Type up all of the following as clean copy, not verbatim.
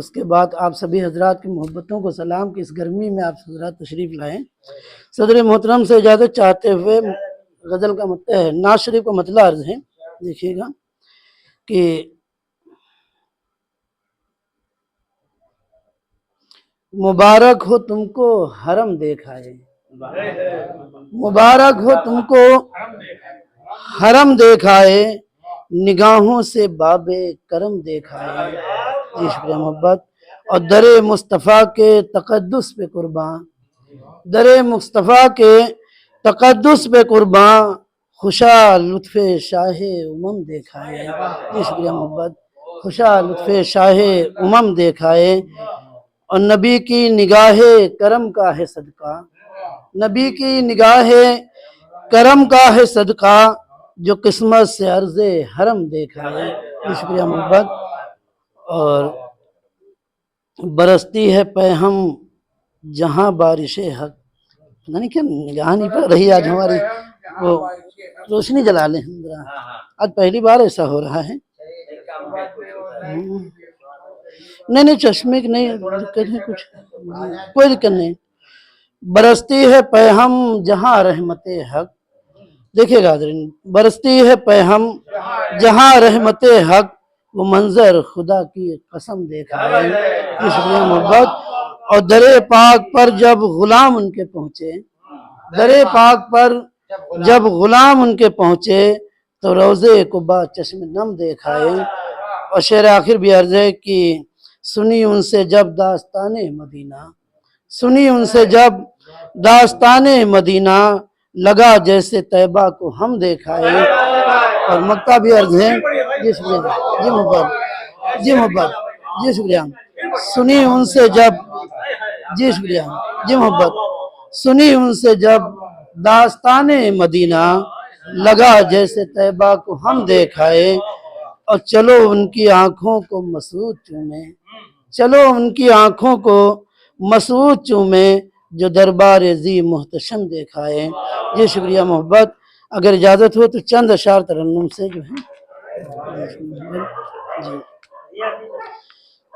اس کے بعد آپ سبھی حضرات کی محبتوں کو سلام کہ اس گرمی میں آپ حضرات تشریف لائیں۔ صدر محترم سے اجازت چاہتے ہوئے غزل کا نعت شریف کا مطلع عرض ہے۔ دیکھیے گا کہ مبارک ہو تم کو حرم دیکھائے، مبارک ہو تم کو حرم دیکھائے، نگاہوں سے باب کرم دیکھائے۔ جی شکریہ محبت۔ اور در مصطفیٰ کے تقدس پہ قرباں، در مصطفیٰ کے تقدس پہ قرباں، خوشا لطف شاہ امم دیکھائے۔ جی شکریہ محبت۔ خوشا لطف شاہ امم دیکھائے، اور نبی کی نگاہ کرم کا ہے صدقہ، نبی کی نگاہ کرم کا ہے صدقہ، جو قسمت سے عرض حرم دیکھائے۔ جی شکریہ محبت۔ اور برستی ہے پیہم جہاں بارش حق، پتہ نہیں کیا نگاہ نہیں پڑ رہی آج ہماری، وہ روشنی جلا لیں ذرا، آج پہلی بار ایسا ہو رہا ہے۔ نہیں چشمے کی نہیں دقت ہے، کچھ کوئی دقت نہیں۔ برستی ہے پیہم جہاں رحمت حق، دیکھیے گا حضرین، برستی ہے پیہم جہاں رحمت حق، وہ منظر خدا کی قسم دیکھائے۔ یہ شکریہ محبت۔ اور در پاک پر جب غلام ان کے پہنچے، در پاک پر جب غلام ان کے پہنچے، تو روضے کو با چشم نم دیکھائے۔ اور شعر آخر بھی عرض ہے کہ سنی ان سے جب داستان مدینہ، سنی ان سے جب داستان مدینہ، لگا جیسے طیبہ کو ہم دیکھائے۔ اور مقطع بھی عرض ہے۔ جی شکریہ، جی محبت، جی محبت، جی شکریہ۔ سنی ان سے جب، جی شکریہ، جی محبت، سنی ان سے جب داستان مدینہ، لگا جیسے طیبہ کو ہم دیکھائے۔ اور چلو ان کی آنکھوں کو مسعود چومیں، چلو ان کی آنکھوں کو مسعود چومیں، جو دربار ذی محتشم دیکھائے۔ یہ شکریہ محبت۔ اگر اجازت ہو تو چند اشعار ترنم سے جو ہے جی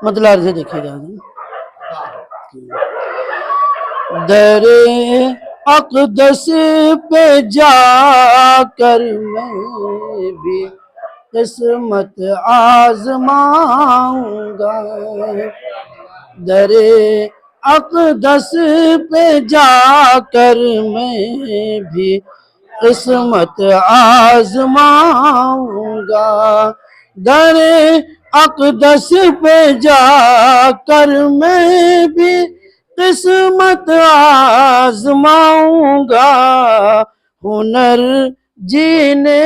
مطلع عرض دیکھیے گا۔ در اقدس پہ جا کر میں بھی قسمت آزماؤں گا، در اقدس پہ جا کر میں بھی قسمت آزماؤں گا، در اقدس پہ جا کر میں بھی قسمت آزماؤں گا، ہنر جینے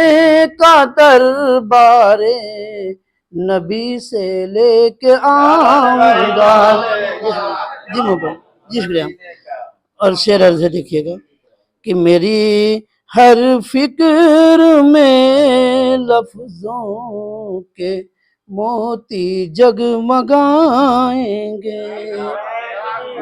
کا دربار نبی سے لے کے آؤں گا۔ جی محبت، جی شکریہ۔ اور شعر عرض دیکھیے گا کہ میری ہر فکر میں لفظوں کے موتی جگمگائیں گے،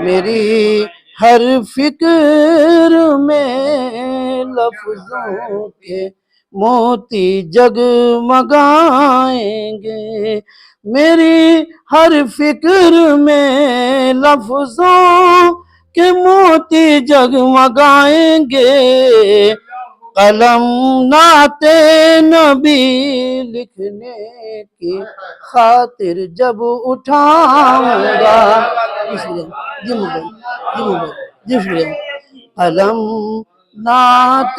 میری ہر فکر میں لفظوں کے موتی جگمگائیں گے، میری ہر فکر میں لفظوں کے موتی جگمگائیں گے، قلم نعت نبی لکھنے کی خاطر جب اٹھاؤں گا، جی محبت، جی محبت، جی شکریہ، قلم نعت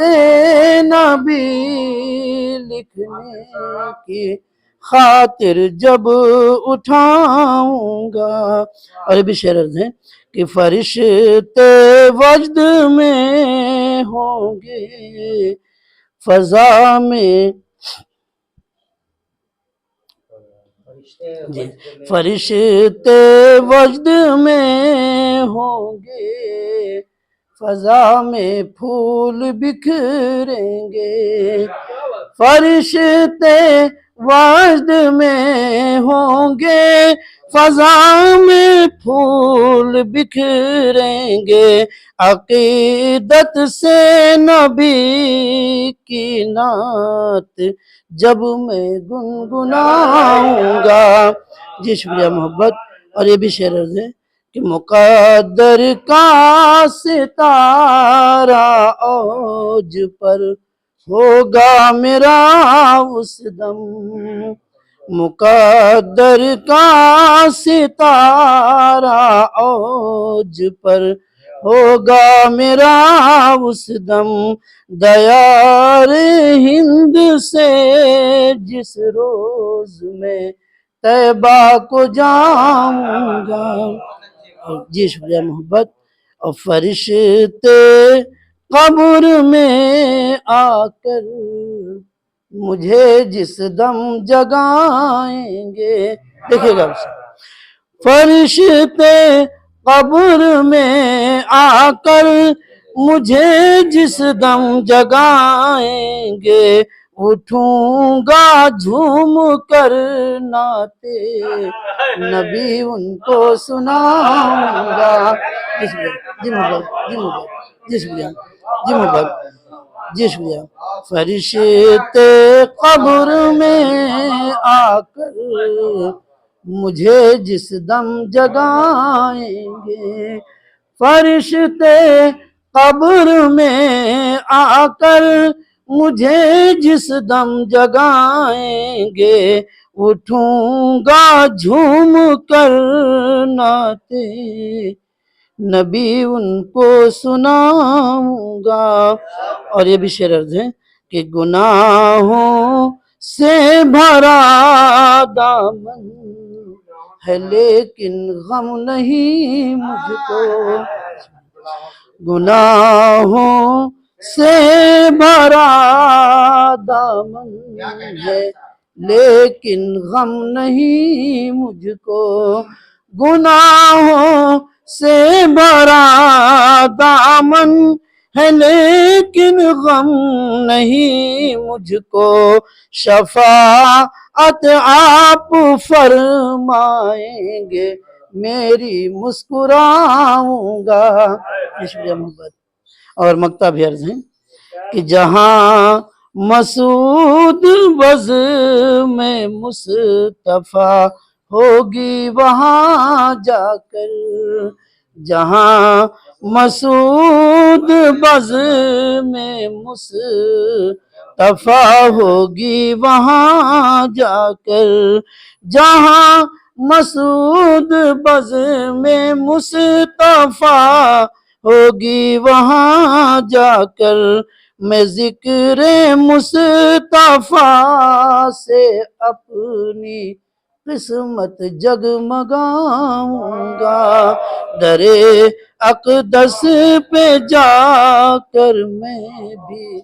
نبی لکھنے کی خاطر جب اٹھاؤں گا۔ اور یہ بھی شعر عرض ہے کہ فرشتے وجد میں ہوں گے فضا میں، جی فرشتے وجد میں ہوں گے فضا میں پھول بکھریں گے، فرشتے وجد میں ہوں گے فضا میں پھول بکھریں گے، عقیدت سے نبی کی نعت جب میں گنگناؤں گا۔ جی شکریہ محبت۔ اور یہ بھی شعر عرض ہے کہ مقدر کا ستارہ اوج پر ہوگا میرا اس دم، مقدر کا ستارہ اوج پر ہوگا میرا اس دم، دیار ہند سے جس روز میں طیبہ کو جاؤں گا۔ جی شکریہ محبت۔ اور فرشتے قبر میں آ کر مجھے جس دم جگائیں گے، دیکھیے گا اسے، فرشتے قبر میں آ کر مجھے جس دم جگائیں گے، اٹھوں گا جھوم کر نعتِ نبی ان کو سناؤں گا۔ جی شکریہ، جی محبت، جی محبت، جی شکریہ، جی محبت، جی شکریہ۔ فرشتے قبر میں آ کر مجھے جس دم جگائیں گے، فرشتے قبر میں آ کر مجھے جس دم جگائیں گے، اٹھوں گا جھوم کر نعتِ نبی ان کو سناؤں گا۔ اور یہ بھی شعر عرض ہے کہ گناہوں سے بھرا دامن ہے لیکن غم نہیں مجھ کو، گناہوں سے بھرا دامن ہے لیکن غم نہیں مجھ کو، گناہوں سے بھرا دامن ہے لیکن غم نہیں مجھ کو، شفاعت آپ فرمائیں گے میری مسکراؤں گا۔ شکریہ محبت۔ اور مکتب بھی عرض ہے کہ جہاں مسعود بزم میں مصطفیٰ ہوگی وہاں جا کر، جہاں مسعود بزم میں مصطفیٰ ہوگی وہاں جا کر، جہاں مسعود بزم میں مصطفیٰ ہوگی وہاں جا کر، میں ذکر مصطفیٰ سے اپنی قسمت جگمگاؤں گا، در اقدس پہ جا کر میں بھی